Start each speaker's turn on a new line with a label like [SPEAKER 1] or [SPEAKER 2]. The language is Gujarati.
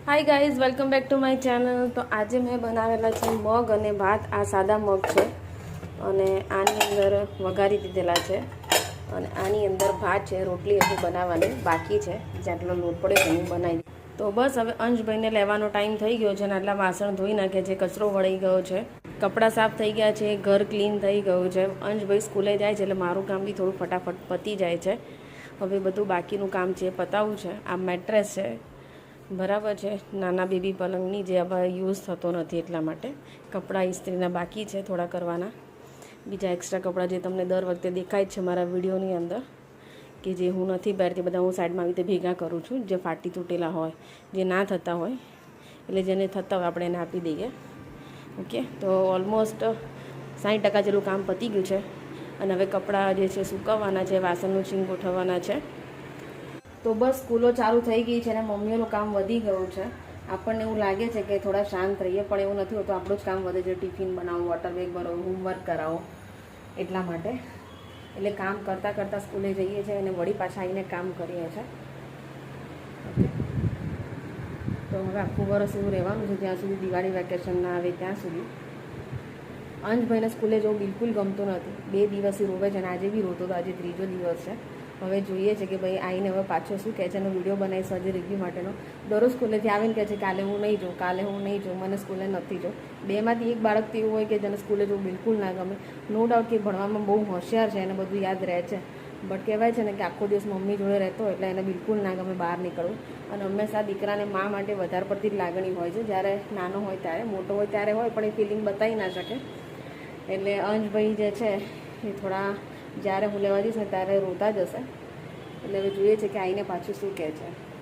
[SPEAKER 1] Hi guys, welcome back to my channel. તો આજે મેં બનાવેલા છે મગ અને ભાત. આ સાદા મગ છે અને આની અંદર વઘારી દીધેલા છે અને આની અંદર ભાત છે. રોટલી હજી બનાવવાની બાકી છે, જેટલો લોટ પડે હું બનાવી. તો બસ હવે અંશભાઈને લેવાનો ટાઈમ થઈ ગયો છે અને આટલા વાસણ ધોઈ નાખે છે, કચરો વળી ગયો છે, કપડાં સાફ થઈ ગયા છે, ઘર ક્લીન થઈ ગયું છે. અંશભાઈ સ્કૂલે જાય છે એટલે મારું કામ બી થોડું ફટાફટ પતી જાય છે. હવે બધું બાકીનું કામ છે પતાવવું છે. આ મેટ્રેસ છે, બરાબર છે, નાના બેબી પલંગની જે હવે યુઝ થતો નથી એટલા માટે. કપડાં ઇસ્ત્રીના બાકી છે થોડા કરવાના. બીજા એક્સ્ટ્રા કપડાં જે તમને દર વખતે દેખાય જ છે મારા વિડીયોની અંદર, કે જે હું નથી પહેરતી, બધા હું સાઈડમાં આવી રીતે ભેગા કરું છું. જે ફાટી તૂટેલા હોય, જે ના થતા હોય, એટલે જેને થતા હોય આપણે એને આપી દઈએ. ઓકે, તો ઓલમોસ્ટ 60% જેટલું કામ પતી ગયું છે અને હવે કપડાં જે છે સૂકવવાના છે, વાસણનું છીંગ ગોઠવવાના છે. તો બસ સ્કૂલો ચાલુ થઈ ગઈ છે અને મમ્મીઓનું કામ વધી ગયું છે. આપણને એવું લાગે છે કે થોડા શાંત રહીએ, પણ એવું નથી હોતું. આપણું જ કામ વધે છે. ટિફિન બનાવો, વોટર બેગ ભરો, હોમવર્ક કરાવો, એટલા માટે. એટલે કામ કરતાં કરતાં સ્કૂલે જઈએ છીએ અને વળી પાછા આવીને કામ કરીએ છીએ. ઓકે, તો હવે આખું વરસ એવું રહેવાનું છે જ્યાં સુધી દિવાળી વેકેશન ના આવે ત્યાં સુધી. અંશભાઈને સ્કૂલે જવું બિલકુલ ગમતું નથી. 2 દિવસથી રોવે છે અને આજે બી રોતો હતો. આજે 3જો દિવસ છે. હવે જોઈએ છે કે ભાઈ આવીને હવે પાછો શું કહે છે, એનો વિડીયો બનાવીશ હજી રિવ્યૂ માટેનો. દરરોજ સ્કૂલેથી આવીને કહે છે કાલે હું નહીં જાઉં, કાલે હું નહીં જાઉં, મને સ્કૂલે નથી જાઉં. 2માંથી એક બાળક તો એવું હોય કે જેને સ્કૂલે જવું બિલકુલ ના ગમે. નો ડાઉટ કે ભણવામાં બહુ હોશિયાર છે, એને બધું યાદ રહે છે, બટ કહેવાય છે ને કે આખો દિવસ મમ્મી જોડે રહેતો હોય એટલે એને બિલકુલ ના ગમે બહાર નીકળવું. અને હંમેશા દીકરાને મા માટે વધારે પડતી જ લાગણી હોય છે. જ્યારે નાનો હોય ત્યારે, મોટો હોય ત્યારે હોય, પણ એ ફિલિંગ બતાવી ના શકે. એટલે અંશભાઈ જે છે એ થોડા, જ્યારે હું લેવા જઈશ ને ત્યારે રોતા જ હશે. એટલે હવે જોઈએ છે કે આવીને પાછું શું કહે છે.